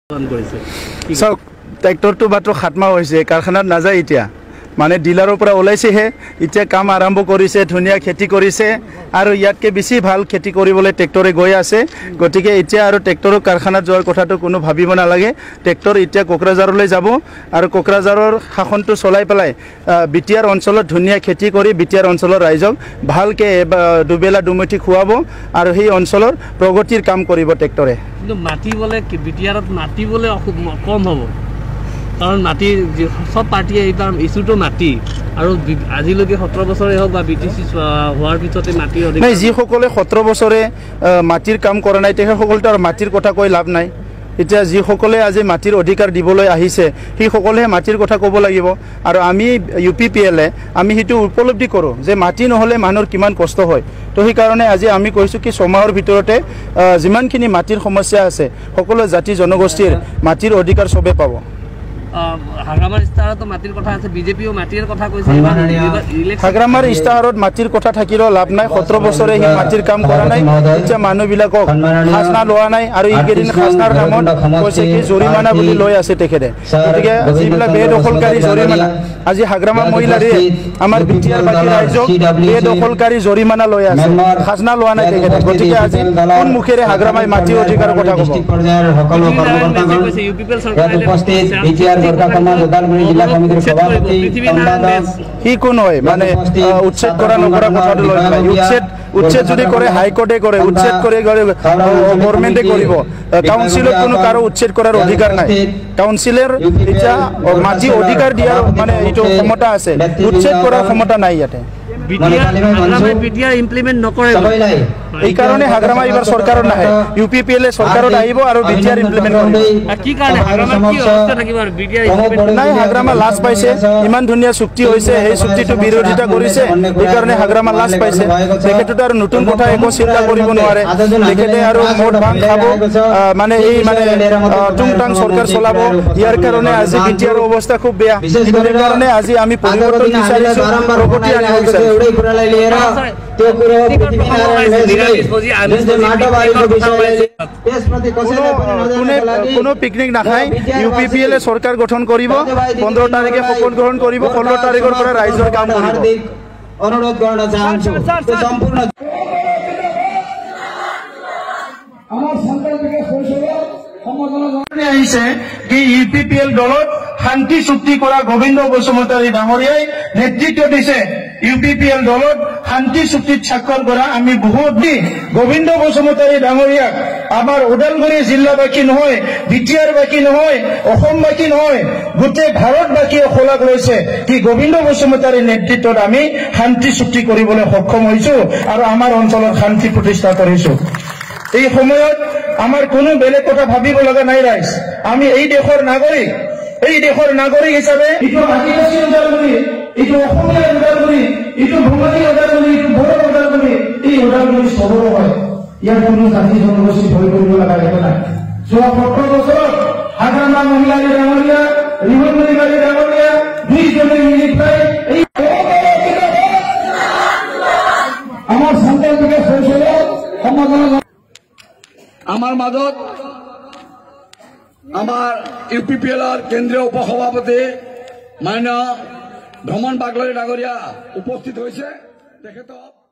চাওক ট্ৰেক্টৰটো মাত্ৰ 7 মাহ হৈছে কাৰখানাত নাযায় এতিয়া মানে ডিলাৰৰ পৰা ওলাইছেহে এতিয়া কাম আৰম্ভ কৰিছে ধুনীয়া খেতি কৰিছে আৰু ইয়াতকে বেছি ভাল খেতি কৰিবলৈ ট্ৰেক্টৰে গৈ আছে গতিকে এতিয়া আৰু ট্ৰেক্টৰৰ কাৰখানাত যোৱাৰ কথাটো কোনো ভাবিব নালাগে ট্ৰেক্টৰ এতিয়া কোকৰাঝাৰলৈ যাব আৰু কোকৰাঝাৰৰ শাসনটো চলাই পেলাই বিটিআৰ অঞ্চলত ধুনীয়া খেতি কৰি বিটিআৰ অঞ্চলৰ ৰাইজক ভালকে দুবেলা দুমুঠি খুৱাব আৰু সেই অঞ্চলৰ প্ৰগতিৰ কাম কৰিব ট্ৰেক্টৰে কিন্তু মাটি বলে বিটিআৰত মাটি বলে কম হ'ব কাৰণ মাটি সব পাৰ্টিয়ে এইবাৰ ইস্যুটো মাটি আৰু আজিলৈকে 17 বছৰে হওক বা বিটিসি হোৱাৰ পিছতে মাটি নাই যিসকলে 17 বছৰে মাটিৰ কাম কৰা নাই তেখেতসকলটো আৰু মাটিৰ কথা কৈ লাভ নাই এতিয়া যিসকলে আজি মাটিৰ অধিকাৰ দিবলৈ আহিছে সেই সকলেহে মাটিৰ কথা ক'ব লাগিব আৰু আমি UPPL আমি সেইটো উপলব্ধি কৰোঁ যে মাটি নহলে মানুহৰ কিমান কষ্ট হয় তো সেই কাৰণে আজি আমি কৈছো কি সমাহৰ ভিতৰতে যিমানখিনি মাটিৰ সমস্যা আছে সকলো জাতি জনগোষ্ঠীৰ মাটিৰ অধিকাৰ সবে পাব হাগ্ৰামাৰ ইস্তাহাৰত মাটিৰ কথা আছে বিজেপিও মাটিৰ কথা কৈছে হাগ্ৰামাৰ ইস্তাহাৰত মাটিৰ কথা থাকিলেও লাভ নাই 17 বছৰে হি মাটিৰ কাম কৰা নাই এতিয়া মানুহবিলাকক খাজনা লোৱা নাই আৰু এইকেইদিন খাজনাৰ নামত কৈছে কি জৰিমনা বুলি লৈ আছে তেখেতে গতিকে যিবিলাক বেদখলকাৰী জৰিমনা আজি হাগ্ৰামা মহিলাৰে আমাৰ বিটিআৰ বাকী ৰাইজক বেদখলকাৰী জৰিমনা লৈ আছে খাজনা লোৱা নাই তেখেতে গতিকে আজি কোন মুখেৰে হাগ্ৰামাই মাটিৰ অধিকাৰৰ কথা ক'ব সকলো কৰ্মকৰ্তাগণ UPPL চৰকাৰে উপস্থিত বিটিআৰ বৰকা সমাজ ওদালগুৰি জিলা সমিতিৰ সভাপতি কি কোন হয় মানে উচ্ছেদ কৰা নকৰা কথাটো লৈ উচ্ছেদ যদি কৰে হাইকোৰ্টে কৰে উচ্ছেদ কৰে গভৰ্নমেন্টে কৰিব কাউন্সিলত কোনো কাৰো উচ্ছেদ কৰাৰ অধিকাৰ নাই কাউন্সিলৰ এটা মাটি অধিকাৰ দিয়াৰ মানে এইটো ক্ষমতা আছে উচ্ছেদ কৰাৰ ক্ষমতা নাই ইয়াতে বিটিআৰ ইমপ্লিমেন্ট নকৰে এই কাৰণে হাগ্ৰামা এবাৰ চৰকাৰত নাহে UPPL চৰকাৰত আহিব আৰু বিটিআৰ ইমপ্লিমেন্ট কৰিব কি কাৰণে হাগ্ৰামা কি অৱস্থা থাকিব আৰু বিটিআৰ ইমপ্লিমেন্ট নাই হাগ্ৰামা লাজ পাইছে ইমান ধুনীয়া চুক্তি হৈছে সেই চুক্তিটো বিৰোধিতা কৰিছে এই কাৰণে হাগ্ৰামা লাজ পাইছে তেখেতটো আৰু নতুন কথা একো চিন্তা কৰিব নোৱাৰে তেখেতে আৰু মোট ভাং খাব মানে এই মানে টুংটাং চৰকাৰ চলাব ইয়াৰ কাৰণে আজি বিটিআৰ অৱস্থা খুব বেয়া এই কাৰণে আজি আমি পৰিৱৰ্তন বিচাৰিছো প্ৰগতি আনিব বিচাৰিছো কোনো পিকনিক নাখায় UPPL চৰকাৰ গঠন কৰিব 15 তাৰিখে শপত গ্ৰহণ কৰিব 16 তাৰিখৰ পৰা ৰাইজৰ কাম কৰিব অনুৰোধ কৰা চাহানছো সম্পূৰ্ণ আমাৰ সন্তান বিকাশ পৰিষদৰ সমাজৰ আহিছে কি UPPL দলত শান্তি চুক্তি কৰা গোবিন্দ বসুমতাৰী ডাঙৰীয়াই নেতৃত্ব দিছে UPPL দলত শান্তি চুক্তিত স্বাক্ষৰ কৰা আমি বহুত দিন গোবিন্দ বসুমতাৰী ডাঙৰীয়াক আমাৰ ওদালগুৰি জিলাবাসী নহয় বিটিআৰ বাকী নহয় অসম বাকী নহয় গোটেই ভাৰতবাসীয়ে খোলাক লৈছে কি গোবিন্দ বসুমতাৰী নেতৃত্বত আমি শান্তি চুক্তি কৰিবলৈ সক্ষম হৈছো আৰু আমাৰ অঞ্চলত শান্তি প্ৰতিষ্ঠা কৰিছো এই সময়ত আমাৰ কোনো বেলেগ কথা ভাবিব লগা নাই ৰাইজ আমি এই দেশৰ নাগৰিক হিচাপে ইটো আদিবাসী ওদালগুৰি ইটো অসমীয়া ওদালগুৰি ইটো ভোগালী ওদালগুৰি ইটো বড়ো ওদালগুৰি এই ওদালগুৰি সবৰো হয় ইয়াৰ কোনো জাতি জনগোষ্ঠী ভয় কৰিব লগা একো নাই যোৱা 17 বছৰত হাগ্ৰামা মহিলাৰী ডাঙৰীয়া ৰিহনমণি বাৰী ডাঙৰীয়া দুইজনে মিলি প্ৰায় এই আমাৰ সন্তান বিকাশ পৰিষদৰ সমাধান আমাৰ মাজত আমাৰ UPPLৰ কেন্দ্ৰীয় উপসভাপতি মাননীয় ভ্ৰমণ বাগলাৰী ডাঙৰীয়া উপস্থিত হৈছে তেখেতক